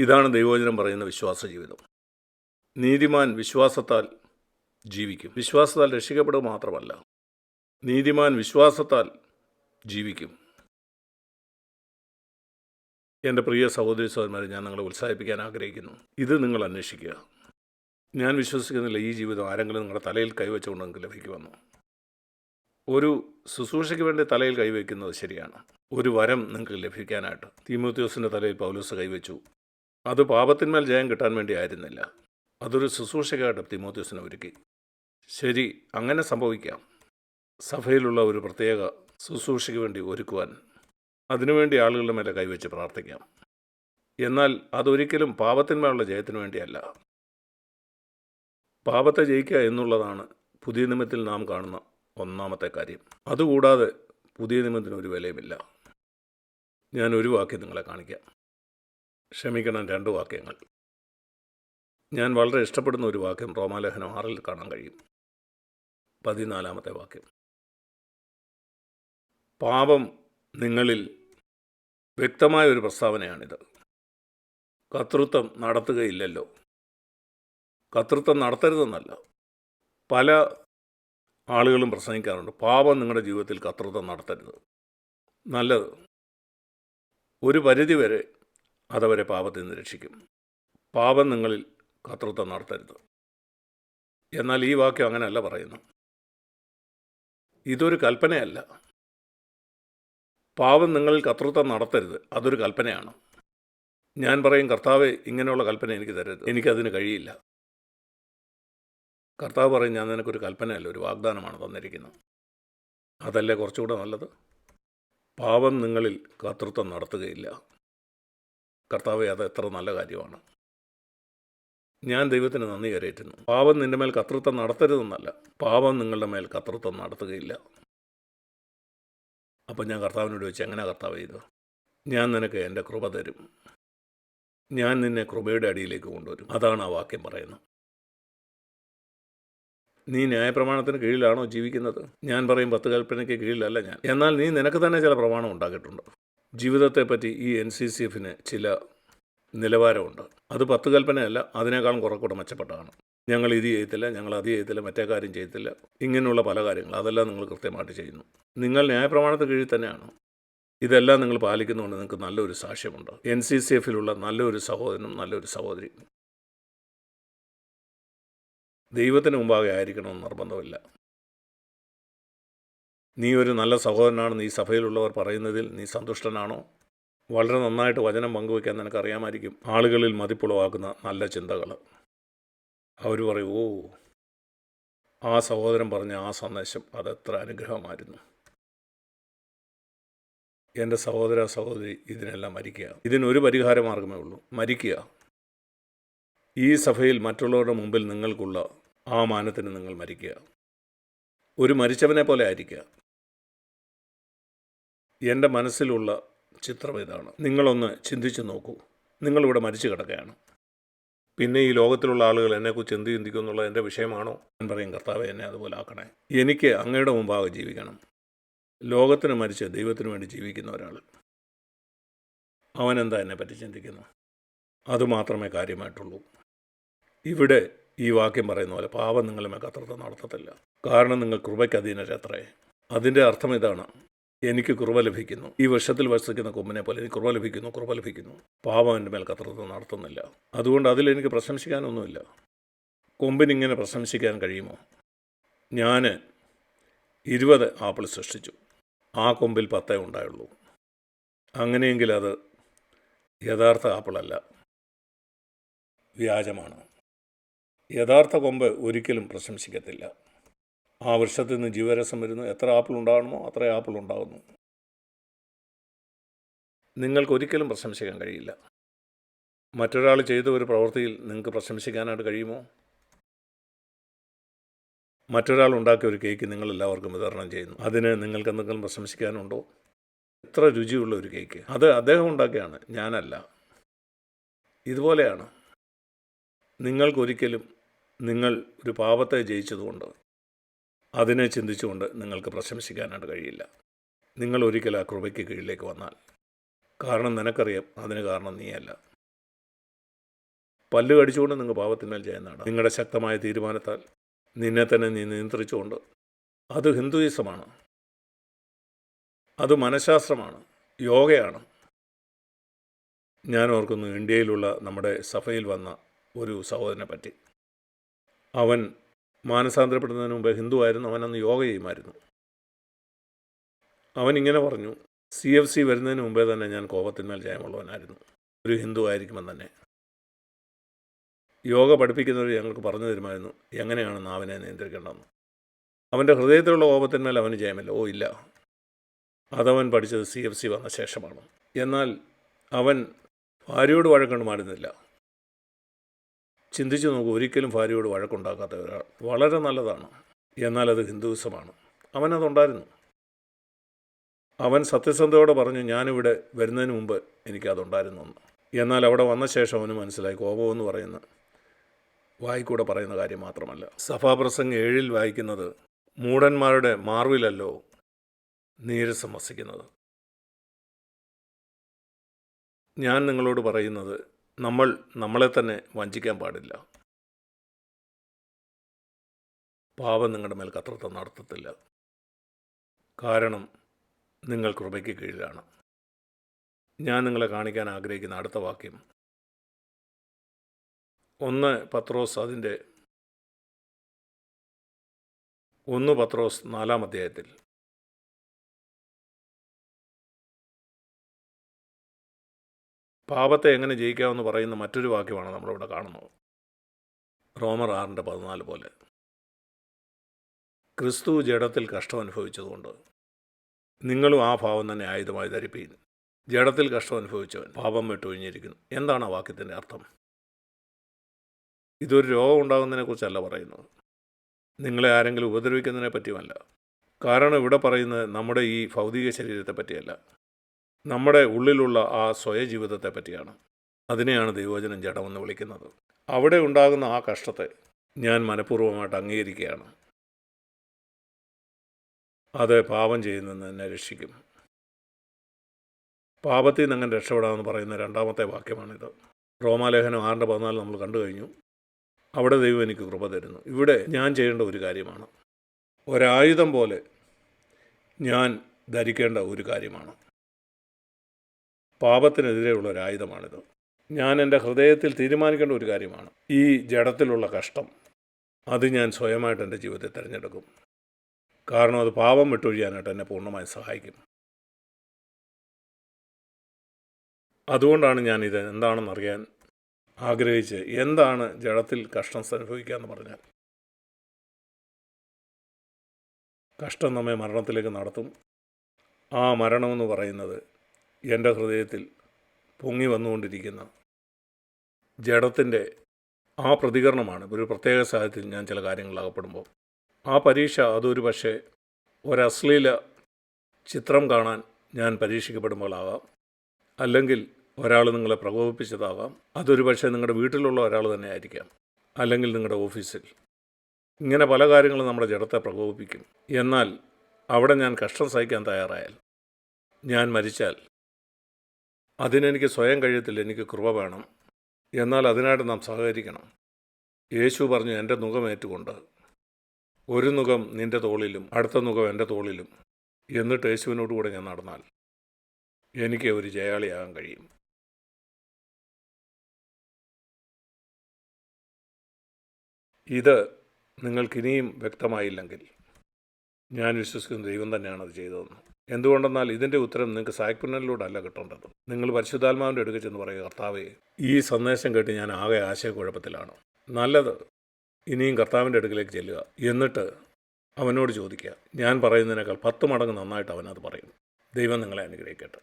ഇതാണ് ദൈവവചനം പറയുന്ന വിശ്വാസ ജീവിതം. നീതിമാൻ വിശ്വാസത്താൽ ജീവിക്കും. വിശ്വാസത്താൽ രക്ഷിക്കപ്പെടുക മാത്രമല്ല, നീതിമാൻ വിശ്വാസത്താൽ ജീവിക്കും. എൻ്റെ പ്രിയ സഹോദരി സഹോദരന്മാരെ, ഞാൻ നിങ്ങളെ ഉത്സാഹിപ്പിക്കാൻ ആഗ്രഹിക്കുന്നു. ഇത് നിങ്ങൾ അന്വേഷിക്കുക. ഞാൻ വിശ്വസിക്കുന്നില്ല ഈ ജീവിതം ആരെങ്കിലും നിങ്ങളുടെ തലയിൽ കൈവച്ചുകൊണ്ട് നിങ്ങൾക്ക് ലഭിക്കുമെന്ന്. ഒരു ശുശ്രൂഷയ്ക്ക് വേണ്ടി തലയിൽ കൈവയ്ക്കുന്നത് ശരിയാണ്. ഒരു വരം നിങ്ങൾക്ക് ലഭിക്കാനായിട്ട് തീമോഥെയോസിൻ്റെ തലയിൽ പൗലോസ് കൈവച്ചു. അത് പാപത്തിന്മേൽ ജയം കിട്ടാൻ വേണ്ടി ആയിരുന്നില്ല. അതൊരു ശുശ്രൂഷയ്ക്കായിട്ട് തീമോഥെയോസിനെ ഒരുക്കി. ശരി, അങ്ങനെ സംഭവിക്കാം. സഭയിലുള്ള ഒരു പ്രത്യേക ശുശ്രൂഷയ്ക്ക് വേണ്ടി ഒരുക്കുവാൻ അതിനുവേണ്ടി ആളുകളുടെ മേലെ കൈവച്ച് പ്രാർത്ഥിക്കാം. എന്നാൽ അതൊരിക്കലും പാപത്തിന്മേലുള്ള ജയത്തിന് വേണ്ടിയല്ല. പാപത്തെ ജയിക്കുക എന്നുള്ളതാണ് പുതിയ നിയമത്തിൽ നാം കാണുന്ന ഒന്നാമത്തെ കാര്യം. അതുകൂടാതെ പുതിയ നിയമത്തിന് ഒരു വിലയുമില്ല. ഞാൻ ഒരു വാക്യം നിങ്ങളെ കാണിക്കാം. ക്ഷമിക്കണം, 2 വാക്യങ്ങൾ. ഞാൻ വളരെ ഇഷ്ടപ്പെടുന്ന ഒരു വാക്യം റോമാലേഖനം 6 കാണാൻ കഴിയും. 14 വാക്യം. പാപം നിങ്ങളിൽ വ്യക്തമായ ഒരു പ്രസ്താവനയാണിത്. കർത്തൃത്വം നടത്തുകയില്ലല്ലോ. കർത്തൃത്വം നടത്തരുതെന്നല്ല. പല ആളുകളും പ്രസംഗിക്കാറുണ്ട്, പാപം നിങ്ങളുടെ ജീവിതത്തിൽ കർത്തൃത്വം നടത്തരുത്. നല്ലത്. ഒരു പരിധിവരെ അതവരെ പാപത്തിൽ നിന്ന് രക്ഷിക്കും. പാപം നിങ്ങളിൽ കർത്തൃത്വം നടത്തരുത്. എന്നാൽ ഈ വാക്യം അങ്ങനെയല്ല പറയുന്നു. ഇതൊരു കൽപ്പനയല്ല. പാപം നിങ്ങളിൽ കർത്തൃത്വം നടത്തരുത്, അതൊരു കൽപ്പനയാണ്. ഞാൻ പറയും, കർത്താവേ, ഇങ്ങനെയുള്ള കൽപ്പന എനിക്ക് തരരുത്, എനിക്കതിന് കഴിയില്ല. കർത്താവ് പറയും, ഞാൻ നിനക്കൊരു കൽപ്പനയല്ല, ഒരു വാഗ്ദാനമാണ് തന്നിരിക്കുന്നത്. അതല്ലേ കുറച്ചുകൂടെ നല്ലത്? പാപം നിങ്ങളിൽ കർത്തൃത്വം നടത്തുകയില്ല. കർത്താവേ, അത് എത്ര നല്ല കാര്യമാണ്. ഞാൻ ദൈവത്തിന് നന്ദി കരയറ്റുന്നു. പാപം നിൻ്റെ മേൽ കർത്തൃത്വം നടത്തരുതെന്നല്ല, പാപം നിങ്ങളുടെ മേൽ കർത്തൃത്വം നടത്തുകയില്ല. അപ്പം ഞാൻ കർത്താവിനോട് ചോദിച്ചു, എങ്ങനെ കർത്താവ് ചെയ്തു? ഞാൻ നിനക്ക് എൻ്റെ കൃപ തരും, ഞാൻ നിന്നെ കൃപയുടെ അടിയിലേക്ക് കൊണ്ടുവരും. അതാണ് ആ വാക്യം പറയുന്നത്. നീ ന്യായപ്രമാണത്തിന് കീഴിലാണോ ജീവിക്കുന്നത്? ഞാൻ പറയും, 10 കൽപ്പനയ്ക്ക് കീഴിലല്ല ഞാൻ. എന്നാൽ നീ നിനക്ക് തന്നെ ചില പ്രമാണം ഉണ്ടാക്കിയിട്ടുണ്ട്. ജീവിതത്തെപ്പറ്റി ഈ NCCFന് ചില നിലവാരമുണ്ട്. അത് 10 കൽപ്പനയല്ല, അതിനേക്കാളും കുറച്ചുകൂടെ മെച്ചപ്പെട്ടതാണ്. ഞങ്ങൾ ഇത് ചെയ്യത്തില്ല, ഞങ്ങൾ അത് ചെയ്യത്തില്ല, മറ്റേ കാര്യം ചെയ്യത്തില്ല, ഇങ്ങനെയുള്ള പല കാര്യങ്ങൾ, അതെല്ലാം നിങ്ങൾ കൃത്യമായിട്ട് ചെയ്യുന്നു. നിങ്ങൾ ന്യായപ്രമാണത്തിന് കീഴിൽ തന്നെയാണ്. ഇതെല്ലാം നിങ്ങൾ പാലിക്കുന്നതുകൊണ്ട് നിങ്ങൾക്ക് നല്ലൊരു സാക്ഷ്യമുണ്ട്. NCCFലുള്ള നല്ലൊരു സഹോദരനും നല്ലൊരു സഹോദരി. ദൈവത്തിന് മുമ്പാകെ ആയിരിക്കണമെന്ന് നിർബന്ധമില്ല. നീ ഒരു നല്ല സഹോദരനാണെന്ന് ഈ സഭയിലുള്ളവർ പറയുന്നതിൽ നീ സന്തുഷ്ടനാണോ? വളരെ നന്നായിട്ട് വചനം പങ്കുവയ്ക്കാൻ നിനക്കറിയാമായിരിക്കും. ആളുകളിൽ മതിപ്പുളവാക്കുന്ന നല്ല ചിന്തകൾ. അവർ പറയും, ഓ, ആ സഹോദരൻ പറഞ്ഞ ആ സന്ദേശം അതെത്ര അനുഗ്രഹമായിരുന്നു. എൻ്റെ സഹോദര സഹോദരി, ഇതിനെല്ലാം മരിക്കുക. ഇതിനൊരു പരിഹാര മാർഗമേ ഉള്ളൂ, മരിക്കുക. ഈ സഭയിൽ മറ്റുള്ളവരുടെ മുമ്പിൽ നിങ്ങൾക്കുള്ള ആ മാനത്തിന് നിങ്ങൾ മരിക്കുക. ഒരു മരിച്ചവനെ പോലെ ആയിരിക്കുക. എൻ്റെ മനസ്സിലുള്ള ചിത്രം ഇതാണ്. നിങ്ങളൊന്ന് ചിന്തിച്ച് നോക്കൂ. നിങ്ങളിവിടെ മരിച്ചു കിടക്കുകയാണ്. പിന്നെ ഈ ലോകത്തിലുള്ള ആളുകൾ എന്നെക്കുറിച്ച് എന്ത് ചിന്തിക്കും എന്നുള്ളത് എൻ്റെ വിഷയമാണോ? ഞാൻ പറയും, കർത്താവേ, എന്നെ അതുപോലെ ആക്കണേ. എനിക്ക് അങ്ങയുടെ മുമ്പാകെ ജീവിക്കണം. ലോകത്തിന് മരിച്ച് ദൈവത്തിന് വേണ്ടി ജീവിക്കുന്ന ഒരാൾ, അവനെന്താ എന്നെപ്പറ്റി ചിന്തിക്കുന്നു? അതുമാത്രമേ കാര്യമായിട്ടുള്ളൂ. ഇവിടെ ഈ വാക്യം പറയുന്ന പോലെ പാപം നിങ്ങളുമേ കർത്തൃത്വം നടത്തത്തില്ല. കാരണം നിങ്ങൾ കൃപയ്ക്ക് അധീനരത്രേ. അതിൻ്റെ അർത്ഥം ഇതാണ്, എനിക്ക് കൃപ ലഭിക്കുന്നു. ഈ വർഷത്തിൽ വസിക്കുന്ന കൊമ്പിനെ പോലെ എനിക്ക് കൃപ ലഭിക്കുന്നു, കൃപ ലഭിക്കുന്നു. പാപം എൻ്റെ മേൽ കർത്തൃത്വം നടത്തുന്നില്ല. അതുകൊണ്ട് അതിലെനിക്ക് പ്രശംസിക്കാനൊന്നുമില്ല. കൊമ്പിനിങ്ങനെ പ്രശംസിക്കാൻ കഴിയുമോ? ഞാൻ 20 ആപ്പിൾ സൃഷ്ടിച്ചു, ആ കൊമ്പിൽ 10 ഉണ്ടായുള്ളൂ. അങ്ങനെയെങ്കിൽ അത് യഥാർത്ഥ ആപ്പിളല്ല, വ്യാജമാണ്. യഥാർത്ഥ കൊമ്പ് ഒരിക്കലും പ്രശംസിക്കത്തില്ല. ആ വൃക്ഷത്തിൽ നിന്ന് ജീവരസം വരുന്നു. എത്ര ആപ്പിൾ ഉണ്ടാകണമോ അത്ര ആപ്പിൾ ഉണ്ടാകുന്നു. നിങ്ങൾക്കൊരിക്കലും പ്രശംസിക്കാൻ കഴിയില്ല. മറ്റൊരാൾ ചെയ്ത ഒരു പ്രവൃത്തിയിൽ നിങ്ങൾക്ക് പ്രശംസിക്കാനായിട്ട് കഴിയുമോ? മറ്റൊരാൾ ഉണ്ടാക്കിയ ഒരു കേക്ക് നിങ്ങളെല്ലാവർക്കും വിതരണം ചെയ്യുന്നു. അതിന് നിങ്ങൾക്ക് എന്തെങ്കിലും പ്രശംസിക്കാനുണ്ടോ? എത്ര രുചിയുള്ള ഒരു കേക്ക്! അത് അദ്ദേഹം ഉണ്ടാക്കിയാണ്, ഞാനല്ല. ഇതുപോലെയാണ്. നിങ്ങൾക്കൊരിക്കലും നിങ്ങൾ ഒരു പാപത്തെ ജയിച്ചതുകൊണ്ട് അതിനെ ചിന്തിച്ചുകൊണ്ട് നിങ്ങൾക്ക് പ്രശംസിക്കാനായിട്ട് കഴിയില്ല. നിങ്ങൾ ഒരിക്കൽ ആ കൃപയ്ക്ക് കീഴിലേക്ക് വന്നാൽ. കാരണം നിനക്കറിയാം, അതിന് കാരണം നീയല്ല. പല്ല് കടിച്ചുകൊണ്ട് നിങ്ങൾ പാപത്തിന്മേൽ ജയം നേടാം. നിങ്ങളുടെ ശക്തമായ തീരുമാനത്താൽ നിന്നെ തന്നെ നീ നിയന്ത്രിച്ചുകൊണ്ട്. അത് ഹിന്ദുയിസമാണ്, അത് മനഃശാസ്ത്രമാണ്, യോഗയാണ്. ഞാൻ ഓർക്കുന്നു ഇന്ത്യയിലുള്ള നമ്മുടെ സഭയിൽ വന്ന ഒരു സഹോദരനെ പറ്റി. അവൻ മാനസാന്തരപ്പെടുന്നതിന് മുമ്പ് ഹിന്ദു ആയിരുന്നു. അവനന്ന് യോഗ ചെയ്യുമായിരുന്നു. അവൻ ഇങ്ങനെ പറഞ്ഞു, CFC വരുന്നതിന് മുമ്പേ തന്നെ ഞാൻ കോപത്തിന്മേൽ ജയമുള്ളവനായിരുന്നു. ഒരു ഹിന്ദു ആയിരിക്കുമെന്ന് തന്നെ. യോഗ പഠിപ്പിക്കുന്നവർ ഞങ്ങൾക്ക് പറഞ്ഞു തരുമായിരുന്നു എങ്ങനെയാണ് നാവിനെ നിയന്ത്രിക്കേണ്ടതെന്ന്. അവൻ്റെ ഹൃദയത്തിലുള്ള കോപത്തിന്മേൽ അവന് ജയമില്ല. ഇല്ല, അതവൻ പഠിച്ചത് CFC വന്ന ശേഷമാണ്. എന്നാൽ അവൻ ഭാര്യയോട് വഴക്കൊണ്ട് മാറുന്നില്ല. ചിന്തിച്ചു നോക്കൂ, ഒരിക്കലും ഭാര്യയോട് വഴക്കുണ്ടാക്കാത്ത ഒരാൾ വളരെ നല്ലതാണ്. എന്നാൽ അത് ഹിന്ദുയിസമാണ്. അവനതുണ്ടായിരുന്നു. അവൻ സത്യസന്ധയോടെ പറഞ്ഞു, ഞാനിവിടെ വരുന്നതിന് മുമ്പ് എനിക്കതുണ്ടായിരുന്നു എന്ന്. എന്നാൽ അവിടെ വന്ന ശേഷം അവന് മനസ്സിലായി, കോപമെന്ന് പറയുന്നത് വായിക്കൂടെ പറയുന്ന കാര്യം മാത്രമല്ല. സഭാപ്രസംഗം 7 വായിക്കുന്നത്, മൂഢന്മാരുടെ മാർവിലല്ലോ നീരസം വസിക്കുന്നത്. ഞാൻ നിങ്ങളോട് പറയുന്നത്, നമ്മൾ നമ്മളെ തന്നെ വഞ്ചിക്കാൻ പാടില്ല. പാപം നിങ്ങളുടെ മേൽ കർത്തൃത്വം നടത്തത്തില്ല. കാരണം നിങ്ങൾ കൃപയ്ക്ക് കീഴിലാണ്. ഞാൻ നിങ്ങളെ കാണിക്കാൻ ആഗ്രഹിക്കുന്ന അടുത്ത വാക്യം 1 പത്രോസ് 4-ാം അധ്യായത്തിൽ പാപത്തെ എങ്ങനെ ജയിക്കാമെന്ന് പറയുന്ന മറ്റൊരു വാക്യമാണ് നമ്മളിവിടെ കാണുന്നത്. റോമർ 6:14 പോലെ. ക്രിസ്തു ജഡത്തിൽ കഷ്ടം അനുഭവിച്ചതുകൊണ്ട് നിങ്ങളും ആ ഭാവം തന്നെ ആയുധമായി ധരിപ്പീൻ. ജഡത്തിൽ കഷ്ടം അനുഭവിച്ചവൻ പാപം വിട്ടൊഴിഞ്ഞിരിക്കുന്നു. എന്താണ് ആ വാക്യത്തിൻ്റെ അർത്ഥം? ഇതൊരു രോഗം ഉണ്ടാകുന്നതിനെക്കുറിച്ചല്ല പറയുന്നത്. നിങ്ങളെ ആരെങ്കിലും ഉപദ്രവിക്കുന്നതിനെ പറ്റിയുമല്ല. കാരണം ഇവിടെ പറയുന്നത് നമ്മുടെ ഈ ഭൗതിക ശരീരത്തെ പറ്റിയല്ല, നമ്മുടെ ഉള്ളിലുള്ള ആ സ്വയജീവിതത്തെ പറ്റിയാണ്. അതിനെയാണ് ദൈവവചനം ജഡമെന്ന് വിളിക്കുന്നത്. അവിടെ ഉണ്ടാകുന്ന ആ കഷ്ടത്തെ ഞാൻ മനഃപൂർവ്വമായിട്ട് അംഗീകരിക്കുകയാണ്. അത് പാപം ചെയ്യുന്നതെന്ന് എന്നെ രക്ഷിക്കും. പാപത്തിൽ നിന്ന് അങ്ങനെ രക്ഷപ്പെടാമെന്ന് പറയുന്ന 2ാമത്തെ വാക്യമാണിത്. റോമാലേഖനം 6:14 നമ്മൾ കണ്ടു കഴിഞ്ഞു. അവിടെ ദൈവം എനിക്ക് കൃപ തരുന്നു. ഇവിടെ ഞാൻ ചെയ്യേണ്ട ഒരു കാര്യമാണ്, ഒരായുധം പോലെ ഞാൻ ധരിക്കേണ്ട ഒരു കാര്യമാണ്. പാപത്തിനെതിരെയുള്ള ഒരായുധമാണിത്. ഞാൻ എൻ്റെ ഹൃദയത്തിൽ തീരുമാനിക്കേണ്ട ഒരു കാര്യമാണ്. ഈ ജഡത്തിലുള്ള കഷ്ടം അത് ഞാൻ സ്വയമായിട്ട് എൻ്റെ ജീവിതത്തിൽ തിരഞ്ഞെടുക്കും. കാരണം അത് പാപം വിട്ടൊഴിയാനായിട്ട് എന്നെ പൂർണ്ണമായി സഹായിക്കും. അതുകൊണ്ടാണ് ഞാനിത് എന്താണെന്നറിയാൻ ആഗ്രഹിച്ച്, എന്താണ് ജഡത്തിൽ കഷ്ടം അനുഭവിക്കുക എന്ന് പറഞ്ഞാൽ, കഷ്ടം നമ്മെ മരണത്തിലേക്ക് നടത്തും. ആ മരണമെന്ന് പറയുന്നത് എൻ്റെ ഹൃദയത്തിൽ പൊങ്ങി വന്നുകൊണ്ടിരിക്കുന്ന ജഡത്തിൻ്റെ ആ പ്രതികരണമാണ്. ഒരു പ്രത്യേക സാഹചര്യത്തിൽ ഞാൻ ചില കാര്യങ്ങളിൽ അകപ്പെടുമ്പോൾ ആ പരീക്ഷ, അതൊരു പക്ഷേ ഒരശ്ലീല ചിത്രം കാണാൻ ഞാൻ പരീക്ഷിക്കപ്പെടുമ്പോഴാകാം, അല്ലെങ്കിൽ ഒരാൾ നിങ്ങളെ പ്രകോപിപ്പിച്ചതാകാം, അതൊരു പക്ഷേ നിങ്ങളുടെ വീട്ടിലുള്ള ഒരാൾ തന്നെ ആയിരിക്കാം, അല്ലെങ്കിൽ നിങ്ങളുടെ ഓഫീസിൽ. ഇങ്ങനെ പല കാര്യങ്ങളും നമ്മുടെ ജഡത്തെ പ്രകോപിപ്പിക്കും. എന്നാൽ അവിടെ ഞാൻ കഷ്ടം സഹിക്കാൻ തയ്യാറായാൽ, ഞാൻ മരിച്ചാൽ, അതിനെനിക്ക് സ്വയം കഴിയത്തില്ല, എനിക്ക് കൃപ വേണം. എന്നാൽ അതിനായിട്ട് നാം സഹകരിക്കണം. യേശു പറഞ്ഞു, എൻ്റെ നുകമേറ്റുകൊണ്ട് ഒരു നുകം നിൻ്റെ തോളിലും അടുത്ത നുകം എൻ്റെ തോളിലും, എന്നിട്ട് യേശുവിനോട് കൂടെ ഞാൻ നടന്നാൽ എനിക്ക് ഒരു ജയാളിയാകാൻ കഴിയും. ഇത് നിങ്ങൾക്കിനിയും വ്യക്തമായില്ലെങ്കിൽ ഞാൻ വിശ്വസിക്കുന്ന ദൈവം തന്നെയാണ് അത് ചെയ്തതെന്ന്. എന്തുകൊണ്ടെന്നാൽ ഇതിൻ്റെ ഉത്തരം നിങ്ങൾക്ക് സായ്പുണ്യത്തിലൂടെ അല്ല കിട്ടേണ്ടത്. നിങ്ങൾ പരിശുദ്ധാത്മാവിൻ്റെ അടുക്കൽ ചെന്ന് പറയുക, കർത്താവേ, ഈ സന്ദേശം കേട്ട് ഞാൻ ആകെ ആശയക്കുഴപ്പത്തിലാണ്. നല്ലത്, ഇനിയും കർത്താവിൻ്റെ അടുക്കിലേക്ക് ചെല്ലുക. എന്നിട്ട് അവനോട് ചോദിക്കുക. ഞാൻ പറയുന്നതിനേക്കാൾ 10 മടങ്ങ് നന്നായിട്ട് അവനത് പറയും. ദൈവം നിങ്ങളെ അനുഗ്രഹിക്കട്ടെ.